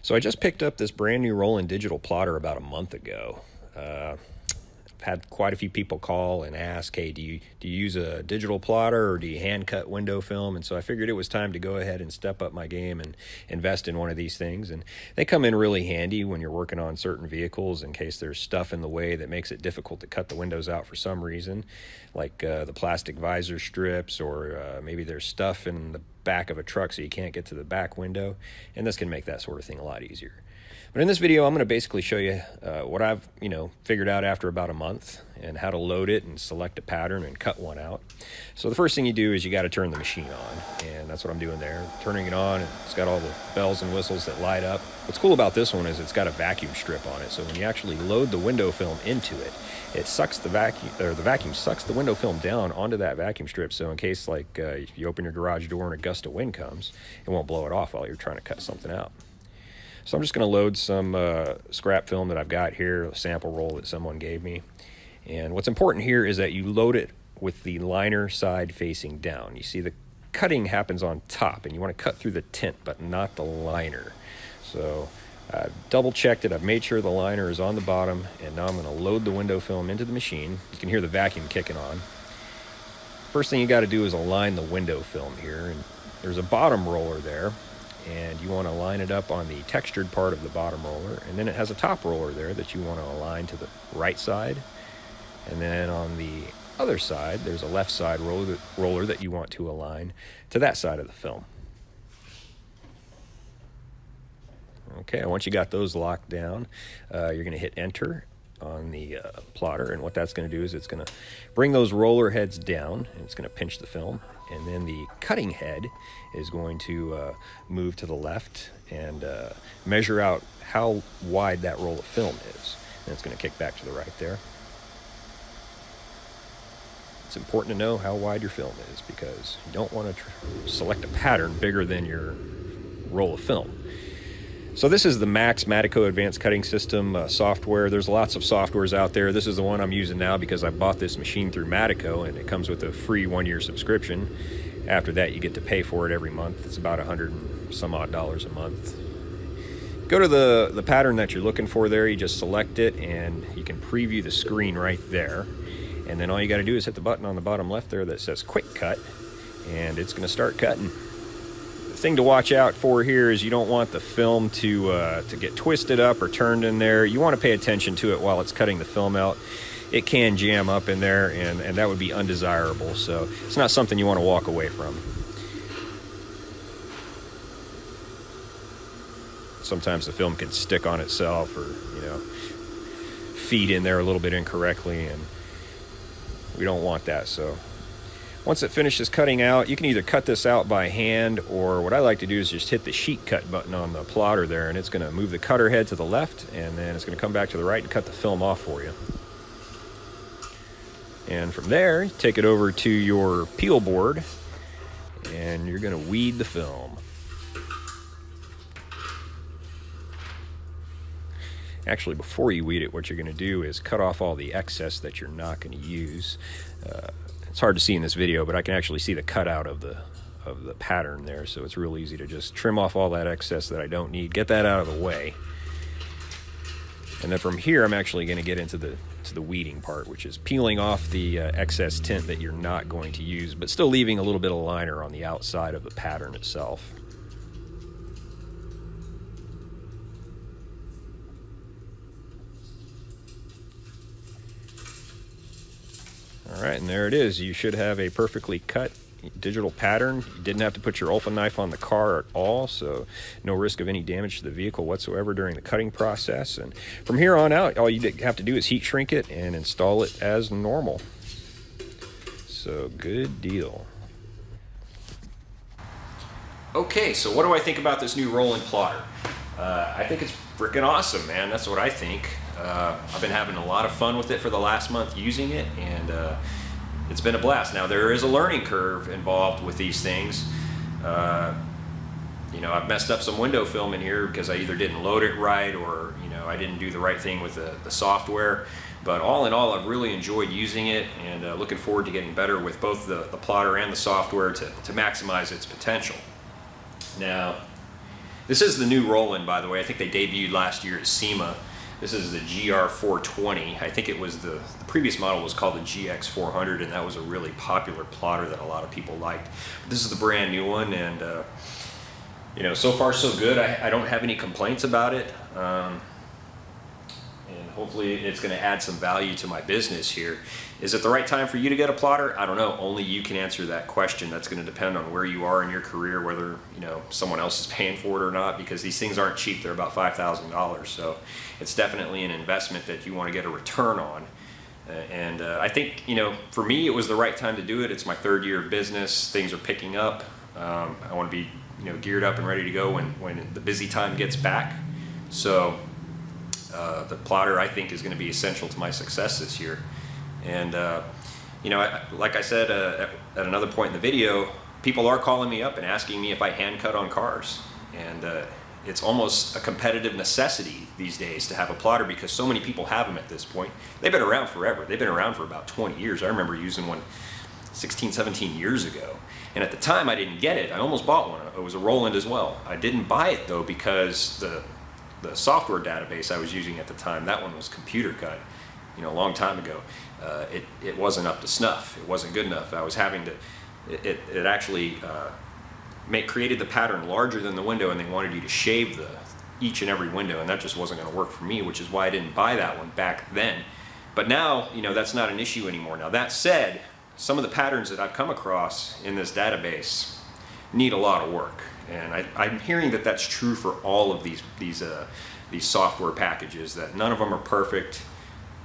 So I just picked up this brand new Roland digital plotter about a month ago. I've had quite a few people call and ask, hey, do you use a digital plotter or do you hand cut window film? And so I figured it was time to go ahead and step up my game and invest in one of these things. And they come in really handy when you're working on certain vehicles in case there's stuff in the way that makes it difficult to cut the windows out for some reason, like the plastic visor strips, or maybe there's stuff in the back of a truck so you can't get to the back window, and this can make that sort of thing a lot easier. But in this video, I'm going to basically show you what I've figured out after about a month, and how to load it and select a pattern and cut one out. So the first thing you do is you got to turn the machine on, and that's what I'm doing there. Turning it on, and it's got all the bells and whistles that light up. What's cool about this one is it's got a vacuum strip on it, so when you actually load the window film into it, it sucks the vacuum sucks the window film down onto that vacuum strip. So in case if you open your garage door and a gust of wind comes, it won't blow it off while you're trying to cut something out. So I'm just going to load some scrap film that I've got here, a sample roll that someone gave me. And what's important here is that you load it with the liner side facing down. You see the cutting happens on top, and you want to cut through the tint, but not the liner. So I've double checked it, I've made sure the liner is on the bottom, and now I'm going to load the window film into the machine. You can hear the vacuum kicking on. First thing you got to do is align the window film here, and there's a bottom roller there, and you want to line it up on the textured part of the bottom roller, and then it has a top roller there that you want to align to the right side, and then on the other side there's a left side roller that you want to align to that side of the film. Okay, once you got those locked down, you're going to hit enter on the plotter, and what that's going to do is it's going to bring those roller heads down, and it's going to pinch the film, and then the cutting head is going to move to the left and measure out how wide that roll of film is, and it's going to kick back to the right there. It's important to know how wide your film is, because you don't want to select a pattern bigger than your roll of film. So this is the Max Matico Advanced Cutting System software. There's lots of softwares out there. This is the one I'm using now because I bought this machine through Matico, and it comes with a free 1-year subscription. After that, you get to pay for it every month. It's about $100 and some odd a month. Go to the pattern that you're looking for there. You just select it, and you can preview the screen right there. And then all you got to do is hit the button on the bottom left there that says Quick Cut, and it's going to start cutting. The thing to watch out for here is you don't want the film to get twisted up or turned in there. You want to pay attention to it while it's cutting the film out. It can jam up in there, and that would be undesirable, so it's not something you want to walk away from. Sometimes the film can stick on itself, or feed in there a little bit incorrectly, and we don't want that. So once it finishes cutting out, you can either cut this out by hand, or what I like to do is just hit the sheet cut button on the plotter there, and it's going to move the cutter head to the left, and then it's going to come back to the right and cut the film off for you. And from there, take it over to your peel board, and you're going to weed the film. Actually, before you weed it, what you're going to do is cut off all the excess that you're not going to use. It's hard to see in this video, but I can actually see the cutout of the pattern there, so it's real easy to just trim off all that excess that I don't need, get that out of the way. And then from here, I'm actually going to get into the weeding part, which is peeling off the excess tint that you're not going to use, but still leaving a little bit of liner on the outside of the pattern itself. All right, and there it is. You should have a perfectly cut digital pattern. You didn't have to put your Ulfa knife on the car at all, so no risk of any damage to the vehicle whatsoever during the cutting process. And from here on out, all you have to do is heat shrink it and install it as normal. So good deal. Okay, so what do I think about this new Roland plotter? I think it's freaking awesome, man. That's what I think. I've been having a lot of fun with it for the last month using it, and it's been a blast. Now, there is a learning curve involved with these things. I've messed up some window film in here because I either didn't load it right, or I didn't do the right thing with the software. But all in all, I've really enjoyed using it, and looking forward to getting better with both the plotter and the software to maximize its potential. Now, This is the new Roland, by the way. I think they debuted last year at SEMA. This is the GR-420. I think it was the previous model was called the GX-400, and that was a really popular plotter that a lot of people liked. But this is the brand new one, and you know, so far so good. I don't have any complaints about it, and hopefully it's going to add some value to my business here. Is it the right time for you to get a plotter? I don't know. Only you can answer that question. That's going to depend on where you are in your career, whether you know someone else is paying for it or not, because these things aren't cheap. They're about $5,000, so it's definitely an investment that you want to get a return on. And I think, you know, for me it was the right time to do it. It's my 3rd year of business. Things are picking up. I want to be, you know, geared up and ready to go when the busy time gets back. So the plotter, I think, is going to be essential to my success this year. And you know, like I said at another point in the video, people are calling me up and asking me if I hand cut on cars, and it's almost a competitive necessity these days to have a plotter because so many people have them at this point. They've been around forever. They've been around for about 20 years. I remember using one 16, 17 years ago, and at the time I didn't get it. I almost bought one. It was a Roland as well. I didn't buy it though because the software database I was using at the time, that one was computer cut, you know, a long time ago. It wasn't up to snuff. It wasn't good enough. I was having to, it actually created the pattern larger than the window, and they wanted you to shave each and every window, and that just wasn't going to work for me, which is why I didn't buy that one back then. But now, you know, that's not an issue anymore. Now that said, some of the patterns that I've come across in this database need a lot of work, and I'm hearing that that's true for all of these software packages, that none of them are perfect.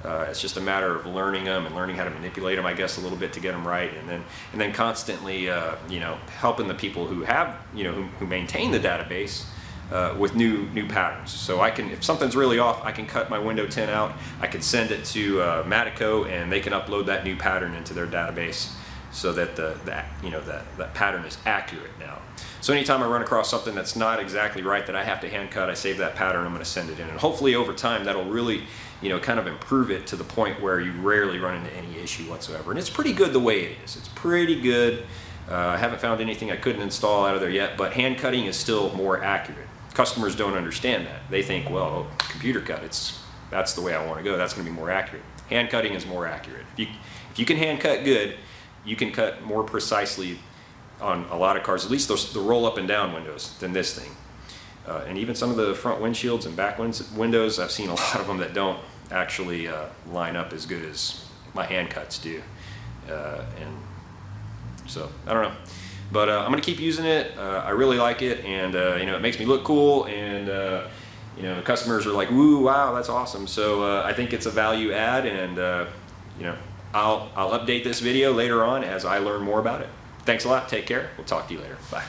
It's just a matter of learning them and learning how to manipulate them, I guess, a little bit to get them right, and then constantly, you know, helping the people who have, you know, who maintain the database with new patterns. So I can, if something's really off, I can cut my window tint out. I can send it to Matico, and they can upload that new pattern into their database so that that pattern is accurate now. So anytime I run across something that's not exactly right that I have to hand cut, I save that pattern. I'm going to send it in, and hopefully over time that'll really, you know, kind of improve it to the point where you rarely run into any issue whatsoever. And it's pretty good the way it is. It's pretty good. I haven't found anything I couldn't install out of there yet, but hand cutting is still more accurate. Customers don't understand that. They think, well, computer cut, that's the way I want to go. That's going to be more accurate. Hand cutting is more accurate. If you can hand cut good, you can cut more precisely on a lot of cars, at least the roll up and down windows, than this thing. And even some of the front windshields and back windows, I've seen a lot of them that don't actually line up as good as my hand cuts do. And so, I don't know. But I'm going to keep using it. I really like it, and you know, it makes me look cool, and you know, customers are like, "Woo, wow, that's awesome." So I think it's a value add, and you know, I'll update this video later on as I learn more about it. Thanks a lot. Take care. We'll talk to you later. Bye.